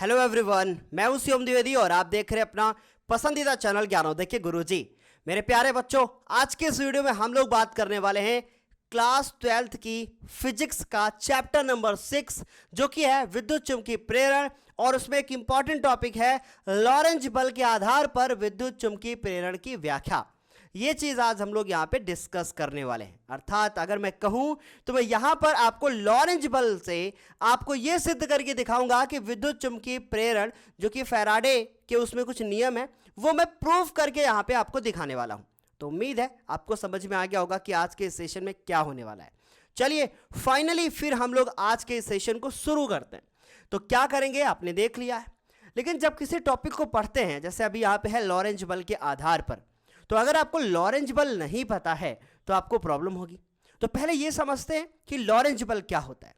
Hello everyone, मैं हूं शिवम द्विवेदी और आप देख रहे हैं अपना पसंदीदा चैनल ज्ञानोदय के गुरुजी। मेरे प्यारे बच्चों, आज के इस वीडियो में हम लोग बात करने वाले हैं क्लास 12th की फिजिक्स का चैप्टर नंबर 6 जो कि है विद्युत चुंबकीय प्रेरण, और उसमें एक इंपॉर्टेंट टॉपिक है लॉरेंज बल के आधार पर विद्युत चुंबकीय प्रेरण की व्याख्या। ये चीज आज हम लोग यहाँ पे डिस्कस करने वाले हैं। अर्थात अगर मैं कहूं तो मैं यहाँ पर आपको लॉरेंज बल से आपको ये सिद्ध करके दिखाऊंगा कि विद्युत चुंबकीय प्रेरण जो कि फैराडे के उसमें कुछ नियम है वो मैं प्रूव करके यहाँ पे आपको दिखाने वाला हूं। तो उम्मीद है आपको समझ में आ गया होगा कि आज के इस सेशन में क्या होने वाला है। चलिए फाइनली फिर हम लोग आज के इस सेशन को शुरू करते हैं। तो क्या करेंगे आपने देख लिया है, लेकिन जब किसी टॉपिक को पढ़ते हैं, जैसे अभी यहाँ पे है लॉरेंज बल के आधार पर, तो अगर आपको लॉरेंज बल नहीं पता है तो आपको प्रॉब्लम होगी। तो पहले ये समझते हैं कि लॉरेंज बल क्या होता है,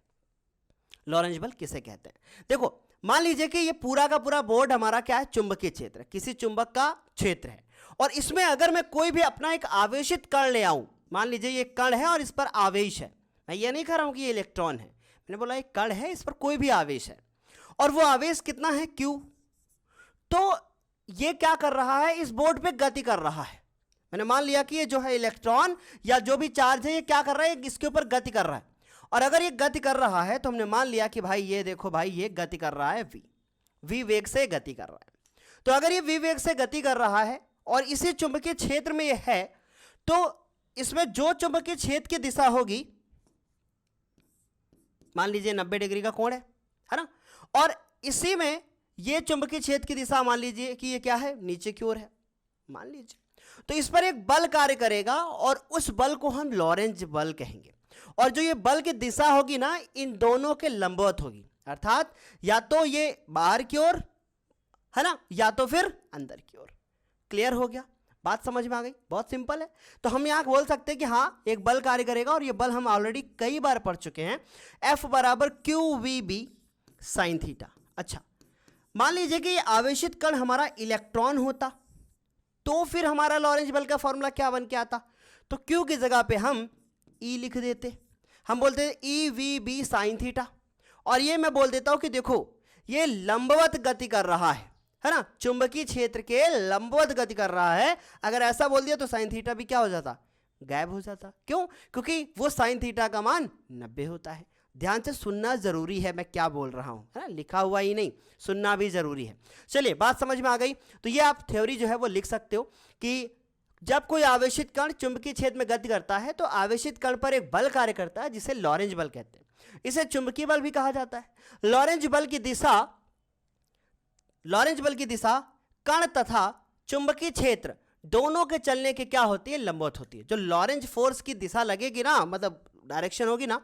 लॉरेंज बल किसे कहते हैं। देखो, मान लीजिए कि ये पूरा का पूरा बोर्ड हमारा क्या है, चुंबकीय क्षेत्र, किसी चुंबक का क्षेत्र है, और इसमें अगर मैं कोई भी अपना एक आवेशित कण ले आऊं, मान लीजिए ये कण है और इस पर आवेश है, मैं ये नहीं कह रहा हूं कि ये इलेक्ट्रॉन है, मैंने बोला एक कण है, इस पर कोई भी आवेश है, और वो आवेश कितना है, Q। तो ये क्या कर रहा है, इस बोर्ड पे गति कर रहा है। मैंने मान लिया कि ये जो है इलेक्ट्रॉन या जो भी चार्ज है ये क्या कर रहा है, इसके ऊपर गति कर रहा है। और अगर ये गति कर रहा है तो हमने मान लिया कि भाई ये देखो भाई ये गति कर रहा है v वेग से गति कर रहा है। तो अगर ये v वेग से गति कर रहा है और इसी चुंबकीय क्षेत्र में ये है, तो इसमें जो चुंबकीय क्षेत्र की दिशा होगी, मान लीजिए 90 डिग्री का कोण है ना, और इसी में ये चुंबकीय क्षेत्र की दिशा मान लीजिए कि ये क्या है, नीचे की ओर है मान लीजिए, तो इस पर एक बल कार्य करेगा और उस बल को हम लॉरेंज बल कहेंगे। और जो ये बल की दिशा होगी ना, इन दोनों के लंबवत होगी, अर्थात या तो ये बाहर की ओर है ना, या तो फिर अंदर की ओर। क्लियर हो गया, बात समझ में आ गई, बहुत सिंपल है। तो हम यहां बोल सकते हैं कि हाँ एक बल कार्य करेगा, और ये बल हम ऑलरेडी कई बार पढ़ चुके हैं, F बराबर QVB साइन थीटा। अच्छा, मान लीजिए कि ये आवेशित कण हमारा इलेक्ट्रॉन होता, तो फिर हमारा लॉरेंज बल का फॉर्मूला क्या बन के आता, तो Q की जगह पे हम E लिख देते, हम बोलते हैं EVB साइन थीटा। और ये मैं बोल देता हूं कि देखो ये लंबवत गति कर रहा है ना, चुंबकीय क्षेत्र के लंबवत गति कर रहा है। अगर ऐसा बोल दिया तो साइन थीटा भी क्या हो जाता, गायब हो जाता। क्यों? क्योंकि वो साइन थीटा का मान 90 होता है। ध्यान से सुनना जरूरी है मैं क्या बोल रहा हूं, है ना, लिखा हुआ ही नहीं, सुनना भी जरूरी है। चलिए बात समझ में आ गई। तो ये आप थ्योरी जो है वो लिख सकते हो कि जब कोई आवेशित कण चुंबकीय क्षेत्र में गति करता है तो आवेशित कण पर एक बल कार्य करता है जिसे लॉरेंज बल कहते हैं। इसे चुंबकीय बल भी कहा जाता है। लॉरेंज बल की दिशा कण तथा चुंबकीय क्षेत्र दोनों के चलने के क्या होती है, लंबवत होती है। जो लॉरेंज फोर्स की दिशा लगेगी ना, मतलब डायरेक्शन होगी ना,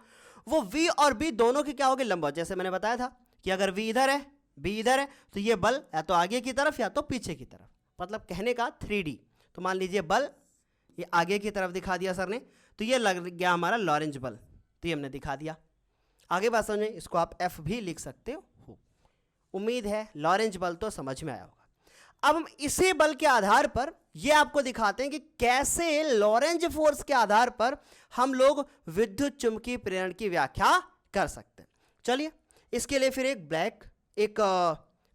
वो V और B दोनों की क्या होगी, लंबवत। जैसे मैंने बताया था कि अगर V इधर है B इधर है तो ये बल या तो आगे की तरफ या तो पीछे की तरफ, मतलब कहने का 3D। तो मान लीजिए बल ये आगे की तरफ दिखा दिया सर ने, तो ये लग गया हमारा लॉरेंज बल, तो ये हमने दिखा दिया। आगे बात समझ में, इसको आप F भी लिख सकते हो। उम्मीद है लॉरेंज बल तो समझ में आया होगा। अब हम इसी बल के आधार पर ये आपको दिखाते हैं कि कैसे लॉरेंज फोर्स के आधार पर हम लोग विद्युत चुंबकीय प्रेरण की व्याख्या कर सकते हैं। चलिए इसके लिए फिर एक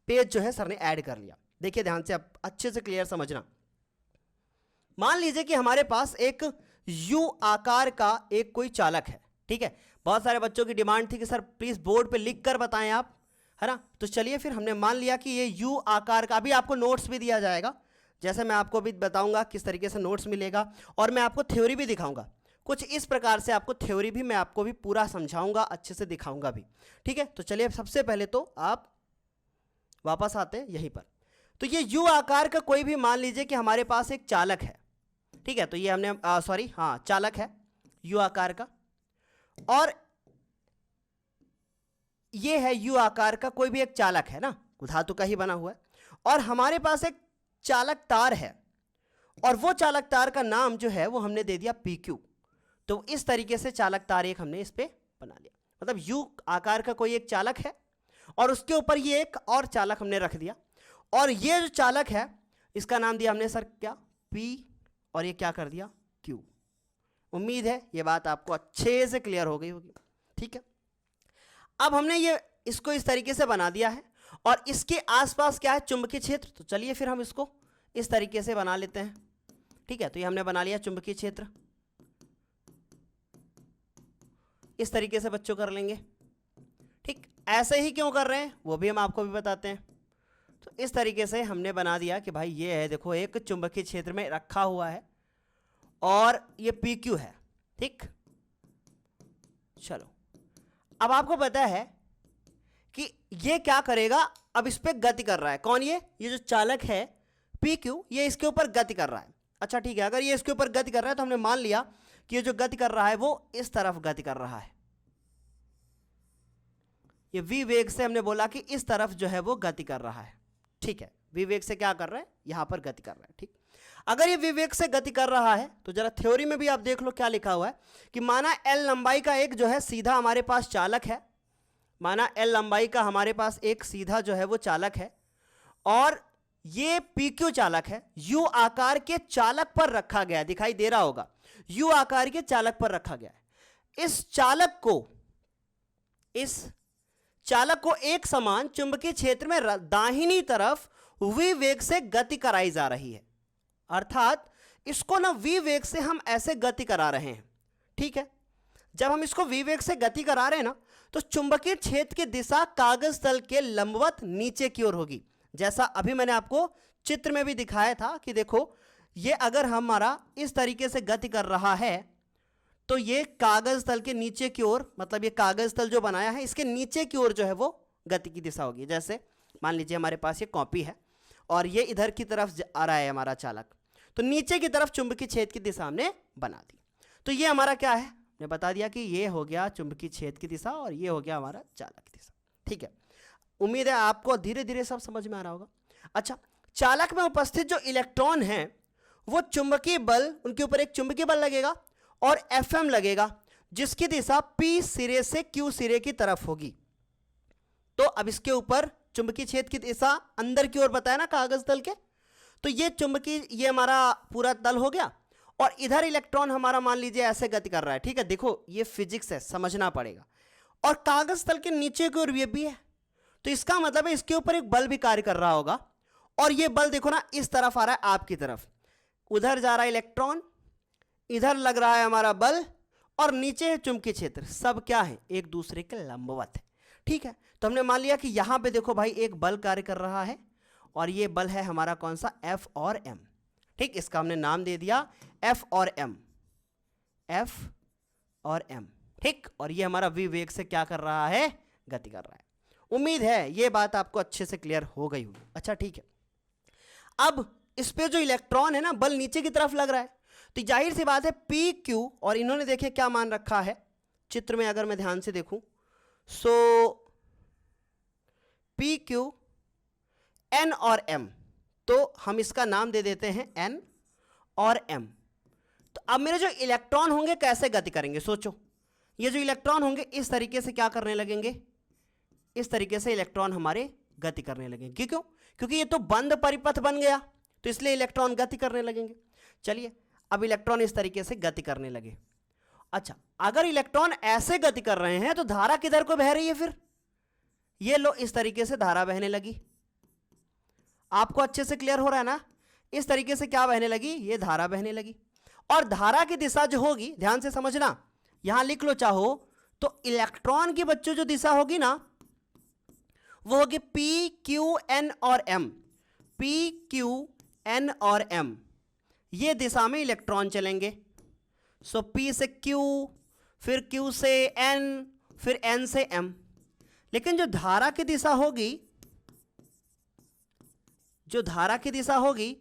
पेज जो है सर ने ऐड कर लिया। देखिए ध्यान से, आप अच्छे से क्लियर समझना। मान लीजिए कि हमारे पास एक यू आकार का एक कोई चालक है, ठीक है। बहुत सारे बच्चों की डिमांड थी कि सर प्लीज बोर्ड पे लिख कर बताएं आप, है ना। तो चलिए फिर हमने मान लिया कि ये यू आकार का, अभी आपको नोट्स भी दिया जाएगा, जैसे मैं आपको भी बताऊंगा किस तरीके से नोट्स मिलेगा, और मैं आपको थ्योरी भी दिखाऊंगा। कुछ इस प्रकार से आपको थ्योरी भी मैं आपको भी पूरा समझाऊंगा, अच्छे से दिखाऊंगा भी, ठीक है। तो चलिए सबसे पहले तो आप वापस आते हैं यहीं पर। तो ये यू आकार का कोई भी, मान लीजिए कि हमारे पास एक चालक है, ठीक है। तो ये हमने चालक है यू आकार का, और ये है यू आकार का कोई भी एक चालक है ना, धातु का ही बना हुआ है, और हमारे पास एक चालक तार है, और वो चालक तार का नाम जो है वो हमने दे दिया PQ। तो इस तरीके से चालक तार एक हमने इस पे बना लिया, मतलब यू आकार का कोई एक चालक है और उसके ऊपर ये एक और चालक हमने रख दिया, और ये जो चालक है इसका नाम दिया हमने सर क्या, P, और ये क्या कर दिया, Q। उम्मीद है ये बात आपको अच्छे से क्लियर हो गई होगी, ठीक है। अब हमने ये इसको इस तरीके से बना दिया है, और इसके आसपास क्या है, चुंबकीय क्षेत्र। तो चलिए फिर हम इसको इस तरीके से बना लेते हैं। ठीक है, तो ये हमने बना लिया चुंबकीय क्षेत्र, इस तरीके से बच्चों कर लेंगे। ठीक, ऐसे ही क्यों कर रहे हैं वो भी हम आपको भी बताते हैं। तो इस तरीके से हमने बना दिया कि भाई ये है, देखो एक चुंबकीय क्षेत्र में रखा हुआ है और ये PQ है। ठीक, चलो अब आपको पता है कि ये क्या करेगा, अब इस पे गति कर रहा है। कौन? ये जो चालक है PQ, ये इसके ऊपर गति कर रहा है। अच्छा ठीक है, अगर ये इसके ऊपर गति कर रहा है तो हमने मान लिया कि ये जो गति कर रहा है वो इस तरफ गति कर रहा है। ये v वेग से हमने बोला कि इस तरफ जो है वो गति कर रहा है। ठीक है, v वेग से क्या कर रहा है, यहां पर गति कर रहा है। ठीक, अगर ये v वेग से गति कर रहा है तो जरा थ्योरी में भी आप देख लो क्या लिखा हुआ है कि माना l लंबाई का एक जो है सीधा हमारे पास चालक है, माना l लंबाई का हमारे पास एक सीधा जो है वो चालक है और ये PQ चालक है, U आकार के चालक पर रखा गया, दिखाई दे रहा होगा, U आकार के चालक पर रखा गया है। इस चालक को एक समान चुंबकीय क्षेत्र में दाहिनी तरफ v वेग से गति कराई जा रही है। अर्थात इसको ना v वेग से हम ऐसे गति करा रहे हैं। ठीक है, जब हम इसको v वेग से गति करा रहे हैं ना, तो चुंबकीय क्षेत्र की दिशा कागज तल के लंबवत नीचे की ओर होगी। जैसा अभी मैंने आपको चित्र में भी दिखाया था कि देखो ये अगर हमारा इस तरीके से गति कर रहा है तो ये कागज तल के नीचे की ओर, मतलब ये कागज तल जो बनाया है इसके नीचे की ओर जो है वो गति की दिशा होगी। जैसे मान लीजिए हमारे पास ये कॉपी है और ये इधर की तरफ आ रहा है हमारा चालक, तो नीचे की तरफ चुंबकीय क्षेत्र की दिशा हमने बना दी। तो ये हमारा क्या है, ने बता दिया कि ये हो गया चुंबकीय क्षेत्र की दिशा और ये हो गया हमारा चालक की दिशा। ठीक है, उम्मीद है आपको धीरे धीरे सब समझ में आ रहा होगा। अच्छा, चालक में उपस्थित जो इलेक्ट्रॉन हैं वो चुंबकीय बल, उनके ऊपर एक चुंबकीय बल लगेगा और Fm लगेगा जिसकी दिशा P सिरे से Q सिरे की तरफ होगी। तो अब इसके ऊपर चुंबकीय क्षेत्र की दिशा अंदर की ओर बताया ना कागज तल के, तो ये चुंबकीय, ये हमारा पूरा तल हो गया और इधर इलेक्ट्रॉन हमारा मान लीजिए ऐसे गति कर रहा है। ठीक है, देखो ये फिजिक्स है, समझना पड़ेगा। और कागज तल के नीचे की ओर ये भी है, तो इसका मतलब है इसके ऊपर एक बल भी कार्य कर रहा होगा और ये बल देखो ना इस तरफ आ रहा है आपकी तरफ, उधर जा रहा है इलेक्ट्रॉन, इधर लग रहा है हमारा बल और नीचे है चुंबकीय क्षेत्र, सब क्या है, एक दूसरे के लंबवत है। ठीक है, तो हमने मान लिया कि यहां पे देखो भाई एक बल कार्य कर रहा है और ये बल है हमारा कौन सा, F और M। ठीक, इसका हमने नाम दे दिया F और M, F और M। ठीक, और ये हमारा v वेग से क्या कर रहा है, गति कर रहा है। उम्मीद है ये बात आपको अच्छे से क्लियर हो गई होगी। अच्छा ठीक है, अब इस पे जो इलेक्ट्रॉन है ना, बल नीचे की तरफ लग रहा है, तो जाहिर सी बात है PQ, और इन्होंने देखे क्या मान रखा है चित्र में, अगर मैं ध्यान से देखूं सो PQ N और M, तो हम इसका नाम दे देते हैं N और M। तो अब मेरे जो इलेक्ट्रॉन होंगे कैसे गति करेंगे, सोचो, ये जो इलेक्ट्रॉन होंगे इस तरीके से क्या करने लगेंगे, इस तरीके से इलेक्ट्रॉन हमारे गति करने लगेंगे। क्यों? क्योंकि ये तो बंद परिपथ बन गया, तो इसलिए इलेक्ट्रॉन गति करने लगेंगे। चलिए अब इलेक्ट्रॉन इस तरीके से गति करने लगे। अच्छा, अगर इलेक्ट्रॉन ऐसे गति कर रहे हैं तो धारा किधर को बह रही है, फिर ये लो इस तरीके से धारा बहने लगी। आपको अच्छे से क्लियर हो रहा है ना, इस तरीके से क्या बहने लगी, ये धारा बहने लगी। और धारा की दिशा जो होगी, ध्यान से समझना, यहां लिख लो चाहो तो, इलेक्ट्रॉन की बच्चों जो दिशा होगी ना वो होगी P Q N और M, P Q N और M, ये दिशा में इलेक्ट्रॉन चलेंगे। सो P से Q, फिर Q से N, फिर N से M। लेकिन जो धारा की दिशा होगी, जो धारा की दिशा होगी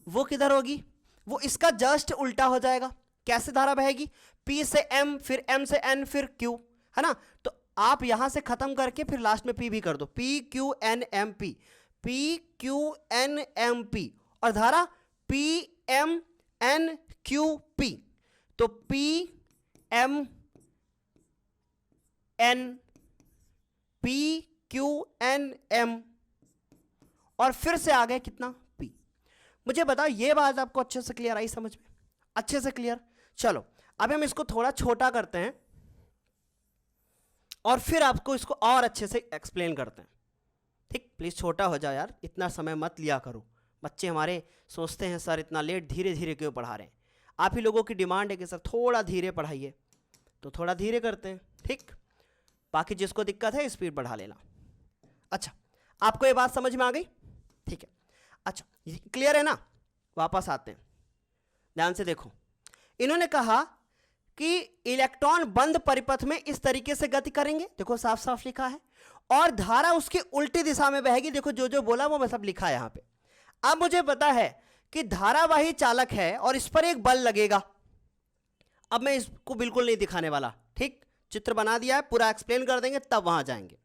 वो किधर होगी, वो इसका जस्ट उल्टा हो जाएगा। कैसे धारा बहेगी, P से M, फिर M से N, फिर Q, है ना। तो आप यहां से खत्म करके फिर लास्ट में P भी कर दो, P Q N M P, P Q N M P, और धारा P M N Q P। तो P M N P Q N M, और फिर से आ गए कितना, P। मुझे बताओ ये बात आपको अच्छे से क्लियर आई, समझ में अच्छे से क्लियर। चलो अब हम इसको थोड़ा छोटा करते हैं और फिर आपको इसको और अच्छे से एक्सप्लेन करते हैं। ठीक, प्लीज़ छोटा हो जाओ यार, इतना समय मत लिया करो। बच्चे हमारे सोचते हैं सर इतना लेट धीरे धीरे क्यों पढ़ा रहे हैं। आप ही लोगों की डिमांड है कि सर थोड़ा धीरे पढ़ाइए, तो थोड़ा धीरे करते हैं। ठीक, बाकी जिसको दिक्कत है स्पीड बढ़ा लेना। अच्छा, आपको ये बात समझ में आ गई? ठीक है, अच्छा क्लियर है ना? वापस आते हैं, ध्यान से देखो। इन्होंने कहा कि इलेक्ट्रॉन बंद परिपथ में इस तरीके से गति करेंगे, देखो साफ साफ लिखा है, और धारा उसकी उल्टी दिशा में बहेगी। देखो जो जो बोला वो मैं सब लिखा है यहां पे। अब मुझे पता है कि धारावाही चालक है और इस पर एक बल लगेगा। अब मैं इसको बिल्कुल नहीं दिखाने वाला, ठीक, चित्र बना दिया है, पूरा एक्सप्लेन कर देंगे तब वहां जाएंगे,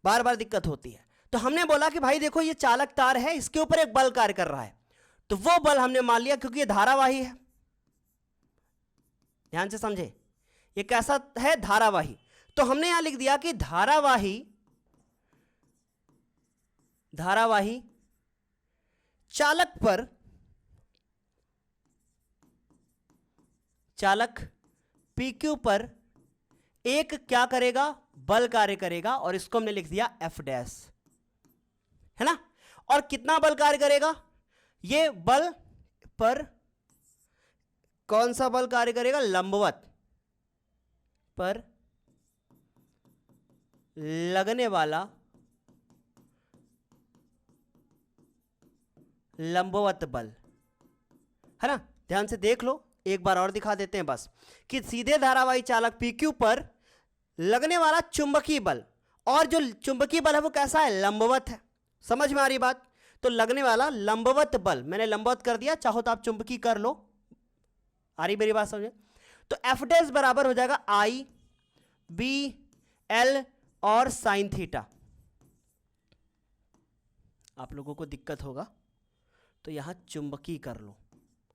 बार बार दिक्कत होती है। तो हमने बोला कि भाई देखो ये चालक तार है, इसके ऊपर एक बल कार्य कर रहा है, तो वो बल हमने मान लिया क्योंकि ये धारावाही है। ध्यान से समझे, ये कैसा है? धारावाही। तो हमने यहां लिख दिया कि धारावाही चालक PQ पर एक क्या करेगा? बल कार्य करेगा, और इसको हमने लिख दिया F डैश, है ना। और कितना बल कार्य करेगा? ये बल पर कौन सा बल कार्य करेगा? लंबवत पर लगने वाला लंबवत बल, है ना। ध्यान से देख लो, एक बार और दिखा देते हैं बस, कि सीधे धारावाही चालक PQ पर लगने वाला चुंबकीय बल, और जो चुंबकीय बल है वो कैसा है? लंबवत है। समझ में आ रही बात? तो लगने वाला लंबवत बल, मैंने लंबवत कर दिया, चाहो तो आप चुंबकीय कर लो। आ रही मेरी बात समझे? तो F डैश बराबर हो जाएगा IBL और साइन थीटा। आप लोगों को दिक्कत होगा तो यहां चुंबकीय कर लो,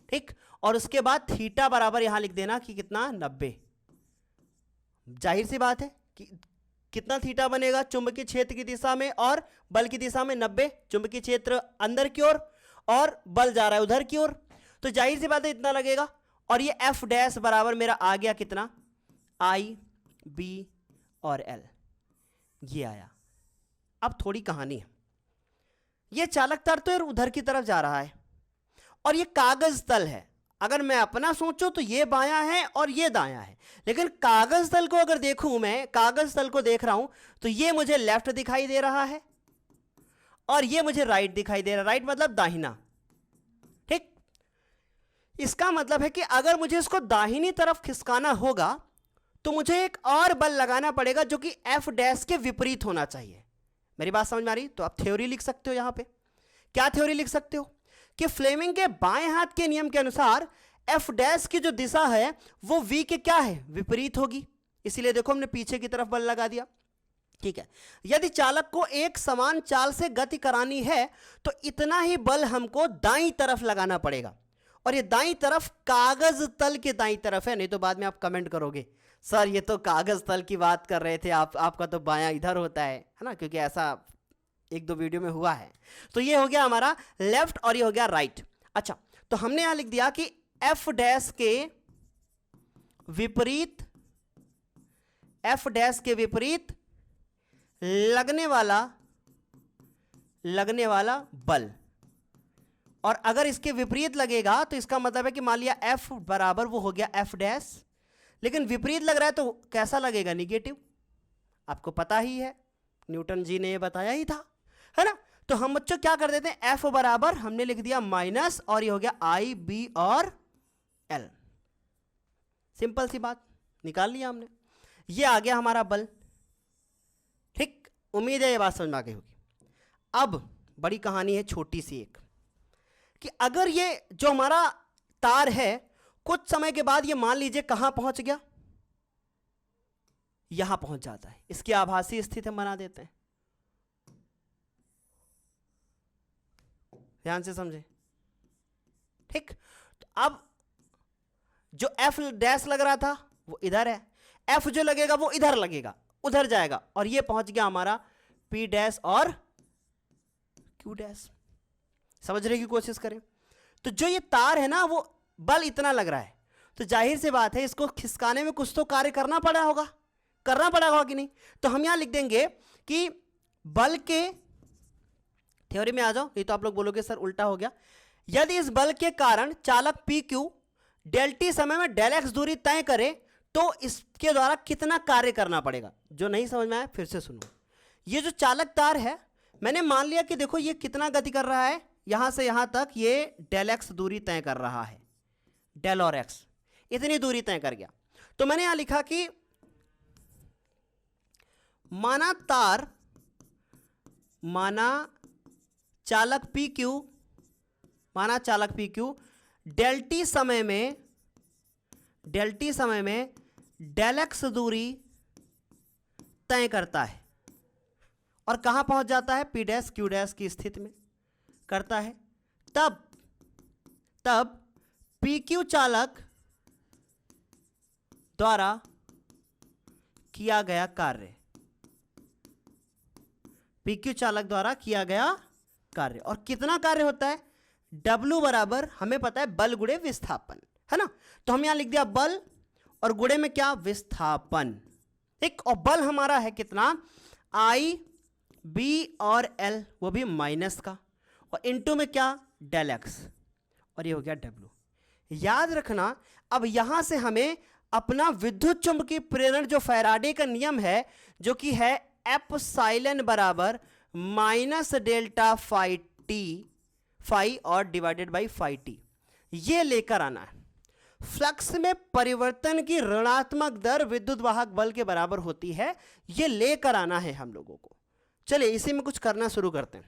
ठीक। और उसके बाद थीटा बराबर यहां लिख देना कि कितना? 90। जाहिर सी बात है कि कितना थीटा बनेगा? चुंबकीय क्षेत्र की दिशा में और बल की दिशा में 90। चुंबकीय क्षेत्र अंदर की ओर और बल जा रहा है उधर की ओर, तो जाहिर सी बात है इतना लगेगा। और ये F डैश बराबर मेरा आ गया कितना? IB और L, ये आया। अब थोड़ी कहानी है, ये चालक तार तो यार उधर की तरफ जा रहा है और ये कागज तल है। अगर मैं अपना सोचूं तो ये बायां है और ये दायां है, लेकिन कागज तल को अगर देखूं, मैं कागज तल को देख रहा हूं तो ये मुझे लेफ्ट दिखाई दे रहा है और ये मुझे राइट दिखाई दे रहा है। राइट मतलब दाहिना, ठीक। इसका मतलब है कि अगर मुझे इसको दाहिनी तरफ खिसकाना होगा तो मुझे एक और बल लगाना पड़ेगा जो कि F डैश के विपरीत होना चाहिए। मेरी बात समझ में आ रही? तो आप थ्योरी लिख सकते हो। यहां पे क्या थ्योरी लिख सकते हो कि फ्लेमिंग के बाएं हाथ के नियम के अनुसार F डैश की जो दिशा है वो V के क्या है? विपरीत होगी। इसीलिए देखो हमने पीछे की तरफ बल लगा दिया, ठीक है। यदि चालक को एक समान चाल से गति करानी है तो इतना ही बल हमको दाईं तरफ लगाना पड़ेगा, और ये दाईं तरफ कागज तल के दाईं तरफ है। नहीं तो बाद में आप कमेंट करोगे सर ये तो कागज तल की बात कर रहे थे आप, आपका तो बायां इधर होता है ना, क्योंकि ऐसा एक दो वीडियो में हुआ है। तो ये हो गया हमारा लेफ्ट और ये हो गया राइट। अच्छा, तो हमने यहां लिख दिया कि F डैश के विपरीत, F डैश के विपरीत लगने वाला बल, और अगर इसके विपरीत लगेगा तो इसका मतलब है कि मान लिया F बराबर वो हो गया F डैश, लेकिन विपरीत लग रहा है तो कैसा लगेगा? निगेटिव। आपको पता ही है, न्यूटन जी ने ये बताया ही था, है ना। तो हम बच्चों क्या कर देते हैं? F बराबर हमने लिख दिया माइनस, और ये हो गया IB और L। सिंपल सी बात निकाल लिया हमने, ये आ गया हमारा बल, ठीक। उम्मीद है ये बात समझ में आ गई होगी। अब बड़ी कहानी है छोटी सी एक, कि अगर ये जो हमारा तार है कुछ समय के बाद ये मान लीजिए कहां पहुंच गया? यहां पहुंच जाता है। इसकी आभासी स्थिति हम बना देते हैं, ध्यान से समझे, ठीक। तो अब जो F डैश लग रहा था वो इधर है, F जो लगेगा वो इधर लगेगा, उधर जाएगा, और ये पहुंच गया हमारा P डैश और Q डैश। समझने की कोशिश करें तो जो ये तार है ना वो बल इतना लग रहा है, तो जाहिर सी बात है इसको खिसकाने में कुछ तो कार्य करना पड़ा होगा कि नहीं। तो हम यहां लिख देंगे कि बल के थ्योरी में आ जाओ, नहीं तो आप लोग बोलोगे सर उल्टा हो गया। यदि इस बल के कारण चालक पी क्यू डेल टी समय में डेल एक्स दूरी तय करे तो इसके द्वारा कितना कार्य करना पड़ेगा। जो नहीं समझ में आया फिर से सुनो। ये जो चालक तार है, मैंने मान लिया कि देखो ये कितना गति कर रहा है, यहां से यहां तक ये डेल एक्स दूरी तय कर रहा है, डेल और एक्स इतनी दूरी तय कर गया। तो मैंने यहां लिखा कि माना चालक पी क्यू डेल टी समय में डेल एक्स दूरी तय करता है और कहां पहुंच जाता है, पी डैश क्यू डैश की स्थिति में करता है। तब पी क्यू चालक द्वारा किया गया कार्य, पी क्यू चालक द्वारा किया गया कार्य, और कितना कार्य होता है, W बराबर हमें पता है बल गुणे विस्थापन, है ना। तो हम यहां लिख दिया बल और गुणे में क्या, विस्थापन। ठीक, और बल हमारा है कितना, I B और L, वो भी माइनस का, और इनटू में क्या, डेल एक्स, और ये हो गया W। याद रखना, अब यहां से हमें अपना विद्युत चुंबकीय प्रेरण जो फैराडे का नियम है, जो कि है एप्सिलॉन बराबर minus delta phi t, phi और डिवाइडेड बाई फाई टी, ये लेकर आना है। फ्लक्स में परिवर्तन की ऋणात्मक दर विद्युत वाहक बल के बराबर होती है, ये लेकर आना है हम लोगों को। चलिए इसी में कुछ करना शुरू करते हैं।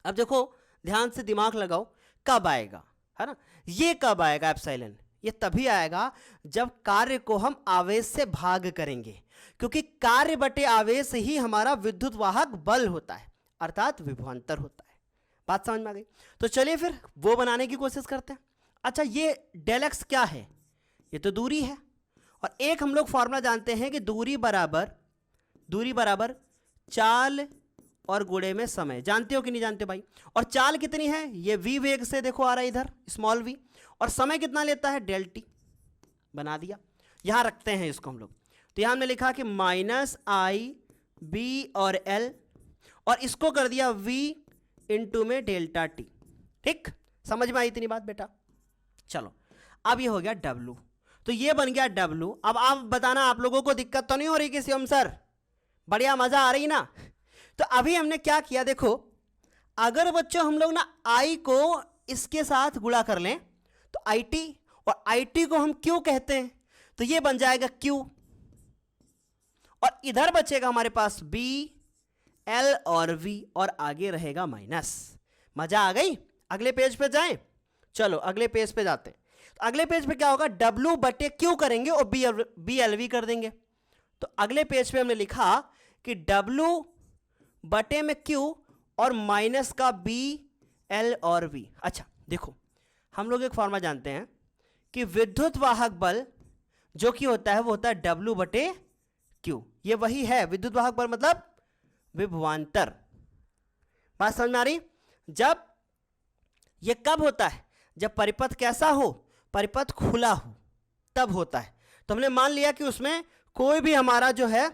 अब देखो ध्यान से दिमाग लगाओ, कब आएगा, है ना, ये कब आएगा एप्सिलॉन, ये तभी आएगा जब कार्य को हम आवेश से भाग करेंगे, क्योंकि कार्य बटे आवेश ही हमारा विद्युत वाहक बल होता है, अर्थात विभवांतर होता है। बात समझ में आ गई। तो चलिए फिर वो बनाने की कोशिश करते हैं। अच्छा, ये डेल एक्स क्या है, ये तो दूरी है, और एक हम लोग फॉर्मूला जानते हैं कि दूरी बराबर चाल और गुणे में समय। जानते हो कि नहीं जानते भाई। और चाल कितनी है, ये v वेग से देखो आ रहा है इधर, स्मॉल v, और समय कितना लेता है, डेल टी। बना दिया, यहां रखते हैं इसको हम लोग। तो यहां हमने लिखा कि माइनस आई बी और एल, और इसको कर दिया v इंटू में डेल्टा टी। ठीक, समझ में आई इतनी बात बेटा। चलो अब ये हो गया W, तो ये बन गया W। अब आप बताना, आप लोगों को दिक्कत तो नहीं हो रही कि शिवम सर, बढ़िया मजा आ रही ना। तो अभी हमने क्या किया, देखो अगर बच्चों हम लोग ना I को इसके साथ गुणा कर लें तो IT, और IT को हम Q कहते हैं, तो ये बन जाएगा Q, और इधर बचेगा हमारे पास B, L और V, और आगे रहेगा माइनस। मजा आ गई। अगले पेज पे जाएं, चलो अगले पेज पे जाते हैं। तो अगले पेज पे क्या होगा, W बटे Q करेंगे और B L V कर देंगे। तो अगले पेज पे हमने लिखा कि W बटे में Q और माइनस का B L और V। अच्छा देखो, हम लोग एक फॉर्मूला जानते हैं कि विद्युत वाहक बल जो कि होता है वो होता है W बटे Q। ये वही है विद्युत वाहक बल, मतलब विभवांतर। बात समझ में आ रही। जब ये कब होता है, जब परिपथ कैसा हो, परिपथ खुला हो, तब होता है। तो हमने मान लिया कि उसमें कोई भी हमारा जो है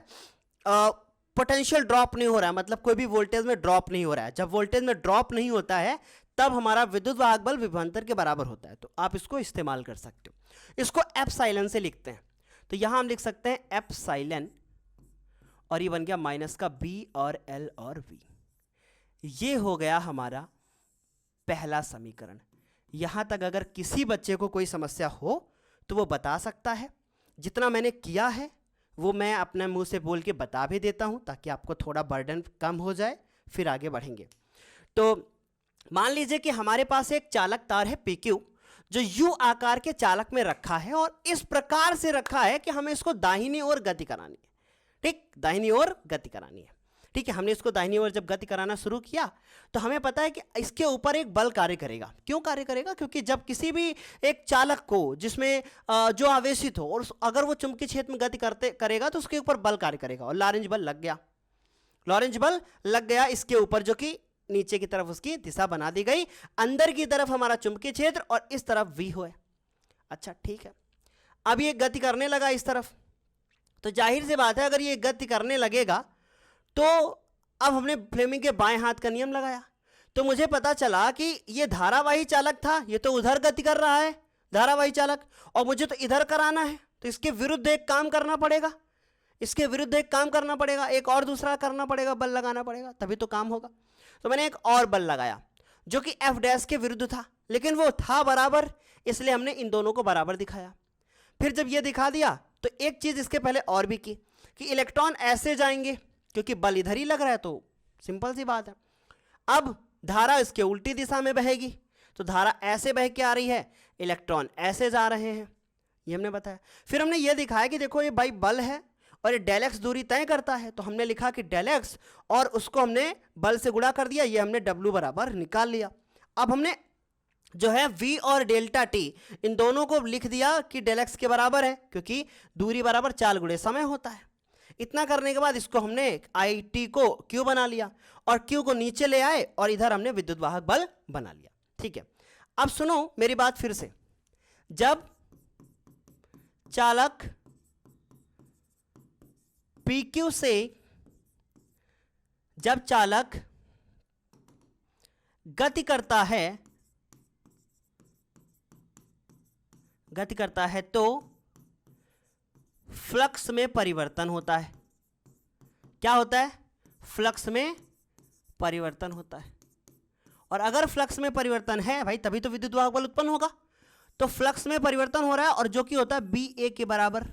पोटेंशियल ड्रॉप नहीं हो रहा है, मतलब कोई भी वोल्टेज में ड्रॉप नहीं हो रहा है। जब वोल्टेज में ड्रॉप नहीं होता है तब हमारा विद्युत वाहक बल विभवांतर के बराबर होता है। तो आप इसको इस्तेमाल कर सकते हो। इसको एप्सिलॉन से लिखते हैं, तो यहां हम लिख सकते हैं एप्सिलॉन, और ये बन गया माइनस का B और L और V। ये हो गया हमारा पहला समीकरण। यहां तक अगर किसी बच्चे को कोई समस्या हो तो वो बता सकता है। जितना मैंने किया है वो मैं अपने मुंह से बोल के बता भी देता हूं, ताकि आपको थोड़ा बर्डन कम हो जाए, फिर आगे बढ़ेंगे। तो मान लीजिए कि हमारे पास एक चालक तार है PQ, जो U आकार के चालक में रखा है, और इस प्रकार से रखा है कि हमें इसको दाहिनी ओर गति करानी है। ठीक, दाहिनी ओर गति करानी है। ठीक है, हमने इसको दाहिनी ओर जब गति कराना शुरू किया तो हमें पता है कि इसके ऊपर एक बल कार्य करेगा। क्यों कार्य करेगा, क्योंकि जब किसी भी एक चालक को जिसमें जो आवेशित हो, और अगर वो चुंबकीय क्षेत्र में गति करेगा तो उसके ऊपर बल कार्य करेगा, और लॉरेंज बल लग गया। लॉरेंज बल लग गया इसके ऊपर, जो कि नीचे की तरफ उसकी दिशा बना दी गई। अंदर की तरफ हमारा चुंबकीय क्षेत्र और इस तरफ V हो। अच्छा ठीक है, अब ये गति करने लगा इस तरफ, तो जाहिर सी बात है अगर ये गति करने लगेगा तो अब हमने फ्लेमिंग के बाएं हाथ का नियम लगाया, तो मुझे पता चला कि ये धारावाही चालक था, ये तो उधर गति कर रहा है धारावाही चालक, और मुझे तो इधर कराना है, तो इसके विरुद्ध एक काम करना पड़ेगा, इसके विरुद्ध एक काम करना पड़ेगा, एक और दूसरा करना पड़ेगा, बल लगाना पड़ेगा, तभी तो काम होगा। तो मैंने एक और बल लगाया जो कि एफ डैश के विरुद्ध था, लेकिन वो था बराबर, इसलिए हमने इन दोनों को बराबर दिखाया। फिर जब ये दिखा दिया तो एक चीज इसके पहले और भी की कि इलेक्ट्रॉन ऐसे जाएंगे, क्योंकि बल इधर ही लग रहा है, तो सिंपल सी बात है। अब धारा इसके उल्टी दिशा में बहेगी, तो धारा ऐसे बह के आ रही है, इलेक्ट्रॉन ऐसे जा रहे हैं, ये हमने बताया। फिर हमने ये दिखाया कि देखो ये भाई बल है और ये डेल एक्स दूरी तय करता है, तो हमने लिखा कि डेल एक्स और उसको हमने बल से गुणा कर दिया, ये हमने डब्ल्यू बराबर निकाल लिया। अब हमने जो है v और डेल्टा टी इन दोनों को लिख दिया कि डेल एक्स के बराबर है, क्योंकि दूरी बराबर चाल गुणे समय होता है। इतना करने के बाद इसको हमने आई टी को क्यू बना लिया और क्यू को नीचे ले आए और इधर हमने विद्युत वाहक बल बना लिया। ठीक है, अब सुनो मेरी बात फिर से। जब चालक PQ से, जब चालक गति करता है तो फ्लक्स में परिवर्तन होता है। क्या होता है? फ्लक्स में परिवर्तन होता है। और अगर फ्लक्स में परिवर्तन है भाई, तभी तो विद्युत वाहक बल उत्पन्न होगा। तो फ्लक्स में परिवर्तन हो रहा है और जो कि होता है बी ए के बराबर।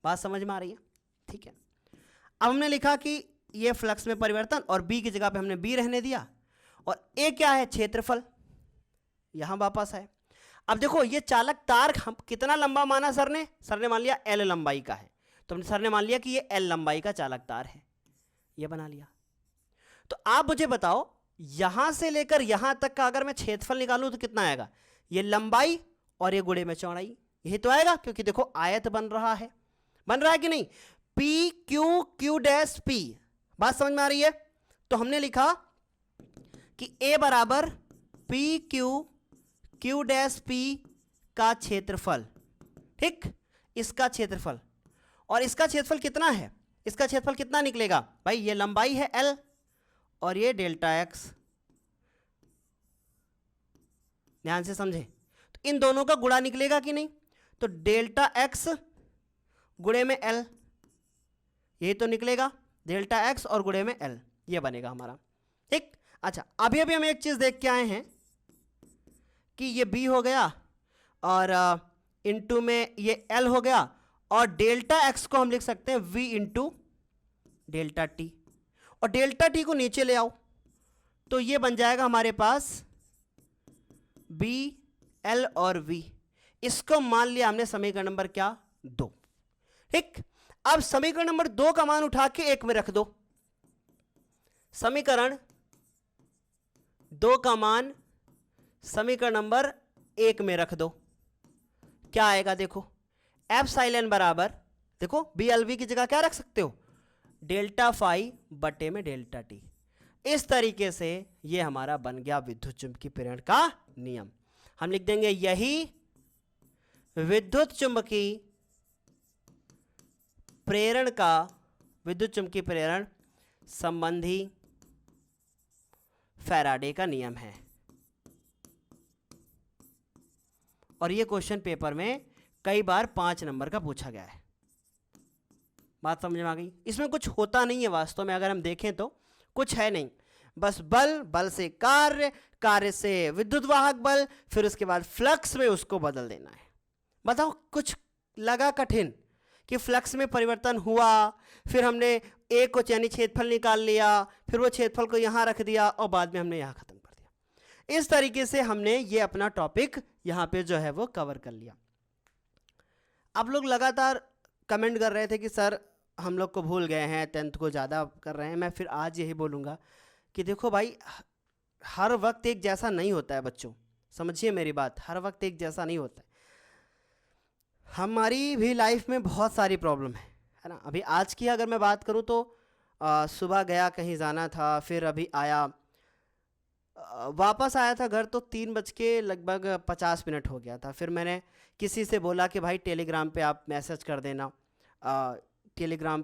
बात समझ में आ रही है? ठीक है, अब हमने लिखा कि ये फ्लक्स में परिवर्तन और बी की जगह पे हमने बी रहने दिया, और ए क्या है? क्षेत्रफल। यहां वापस आए। अब देखो ये चालक तार हम कितना लंबा माना सर ने? सर ने मान लिया एल लंबाई का है, तो सर ने मान लिया कि ये एल लंबाई का चालक तार है, ये बना लिया। तो आप मुझे बताओ यहां से लेकर यहां तक का अगर मैं क्षेत्रफल निकालूं तो कितना आएगा? ये लंबाई और ये गुणे में चौड़ाई, यही तो आएगा, क्योंकि देखो आयत बन रहा है कि नहीं? P Q Q dash P. बात समझ में आ रही है? तो हमने लिखा कि ए बराबर P Q Q dash P का क्षेत्रफल। ठीक, इसका क्षेत्रफल, और इसका क्षेत्रफल कितना है? इसका क्षेत्रफल कितना निकलेगा भाई? ये लंबाई है एल और ये डेल्टा एक्स। ध्यान से समझे, तो इन दोनों का गुणा निकलेगा कि नहीं? तो डेल्टा एक्स गुणे में एल, यही तो निकलेगा, डेल्टा एक्स और गुणे में एल, ये बनेगा हमारा। ठीक, अच्छा अभी हम एक चीज देख के आए हैं कि ये बी हो गया और इंटू में ये एल हो गया, और डेल्टा एक्स को हम लिख सकते हैं वी इंटू डेल्टा टी, और डेल्टा टी को नीचे ले आओ तो ये बन जाएगा हमारे पास बी एल और वी। इसको मान लिया हमने समीकरण नंबर क्या? 2। ठीक, अब समीकरण नंबर 2 का मान उठा के 1 में रख दो। समीकरण 2 का मान समीकरण नंबर 1 में रख दो। क्या आएगा? देखो एप्सिलॉन बराबर, देखो बी एल वी की जगह क्या रख सकते हो? डेल्टा फाई बटे में डेल्टा टी। इस तरीके से ये हमारा बन गया विद्युत चुंबकीय प्रेरण का नियम। हम लिख देंगे यही विद्युत चुंबकीय प्रेरण का, विद्युत चुंबकीय प्रेरण संबंधी फैराडे का नियम है। और ये क्वेश्चन पेपर में कई बार 5 नंबर का पूछा गया है। बात समझ में आ गई? इसमें कुछ होता नहीं है वास्तव में, अगर हम देखें तो कुछ है नहीं, बस बल, बल से कार्य, कार्य से विद्युत वाहक बल, फिर उसके बाद फ्लक्स में उसको बदल देना है। बताओ कुछ लगा कठिन कि फ्लक्स में परिवर्तन हुआ, फिर हमने ए को यानी क्षेत्रफल निकाल लिया, फिर वो क्षेत्रफल को यहाँ रख दिया और बाद में हमने यहाँ खत्म कर दिया। इस तरीके से हमने ये अपना टॉपिक यहाँ पे जो है वो कवर कर लिया। आप लोग लगातार कमेंट कर रहे थे कि सर हम लोग को भूल गए हैं, 10th को ज़्यादा कर रहे हैं। मैं फिर आज यही बोलूँगा कि देखो भाई, हर वक्त एक जैसा नहीं होता है बच्चों, समझिए मेरी बात, हर वक्त एक जैसा नहीं होता है। हमारी भी लाइफ में बहुत सारी प्रॉब्लम है ना। अभी आज की अगर मैं बात करूँ तो सुबह गया, कहीं जाना था, फिर अभी आया, वापस आया था घर तो 3:50 हो गया था। फिर मैंने किसी से बोला कि भाई टेलीग्राम पे आप मैसेज कर देना, टेलीग्राम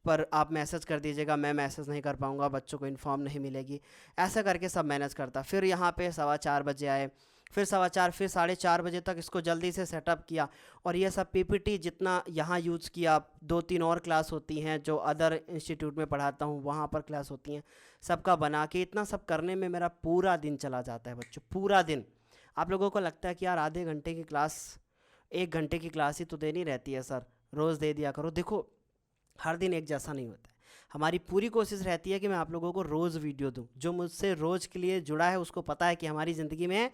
पर आप मैसेज कर दीजिएगा, मैं मैसेज नहीं कर पाऊँगा, बच्चों को इन्फॉर्म नहीं मिलेगी, ऐसा करके सब मैनेज करता। फिर यहाँ पे 4:15 बजे आए, फिर 4:15, फिर 4:30 बजे तक इसको जल्दी से सेटअप किया। और ये सब पीपीटी जितना यहाँ यूज़ किया, 2-3 और क्लास होती हैं जो अदर इंस्टीट्यूट में पढ़ाता हूँ, वहाँ पर क्लास होती हैं, सबका बना के इतना सब करने में मेरा पूरा दिन चला जाता है बच्चों, पूरा दिन। आप लोगों को लगता है कि यार आधे घंटे की क्लास, 1 घंटे की क्लास ही तो देनी रहती है सर, रोज़ दे दिया करो। देखो, हर दिन एक जैसा नहीं होता है। हमारी पूरी कोशिश रहती है कि मैं आप लोगों को रोज़ वीडियो दूं। जो मुझसे रोज़ के लिए जुड़ा है उसको पता है कि हमारी ज़िंदगी में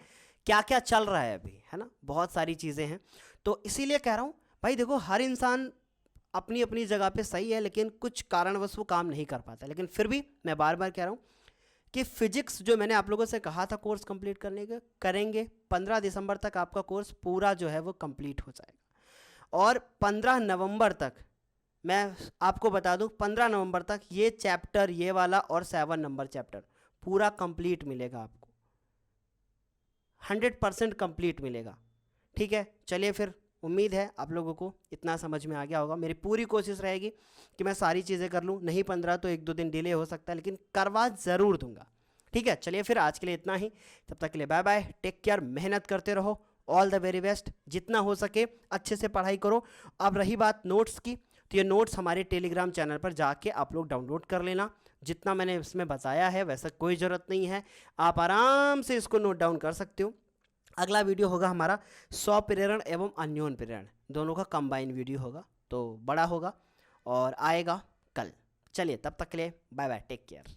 क्या क्या चल रहा है अभी, है ना, बहुत सारी चीज़ें हैं। तो इसीलिए कह रहा हूँ भाई, देखो हर इंसान अपनी अपनी जगह पे सही है, लेकिन कुछ कारणवश वो काम नहीं कर पाता। लेकिन फिर भी मैं बार बार कह रहा हूँ कि फिजिक्स जो मैंने आप लोगों से कहा था कोर्स कंप्लीट करने का, करेंगे। 15 दिसंबर तक आपका कोर्स पूरा जो है वो कंप्लीट हो जाएगा। और 15 नवंबर तक, मैं आपको बता दूं, 15 नवंबर तक ये चैप्टर, ये वाला और 7 नंबर चैप्टर पूरा कंप्लीट मिलेगा आपको, 100% कंप्लीट मिलेगा। ठीक है, चलिए फिर, उम्मीद है आप लोगों को इतना समझ में आ गया होगा। मेरी पूरी कोशिश रहेगी कि मैं सारी चीज़ें कर लूँ, नहीं 15 तो 1-2 दिन डिले हो सकता है, लेकिन करवा ज़रूर दूंगा। ठीक है, चलिए फिर आज के लिए इतना ही, तब तक के लिए बाय बाय, टेक केयर, मेहनत करते रहो, ऑल द वेरी बेस्ट, जितना हो सके अच्छे से पढ़ाई करो। अब रही बात नोट्स की, तो ये नोट्स हमारे टेलीग्राम चैनल पर जाके आप लोग डाउनलोड कर लेना। जितना मैंने इसमें बताया है वैसा कोई ज़रूरत नहीं है, आप आराम से इसको नोट डाउन कर सकते हो। अगला वीडियो होगा हमारा स्वप्रेरण एवं अन्योन प्रेरण दोनों का कंबाइन वीडियो होगा, तो बड़ा होगा और आएगा कल। चलिए तब तक के लिए बाय बाय, टेक केयर।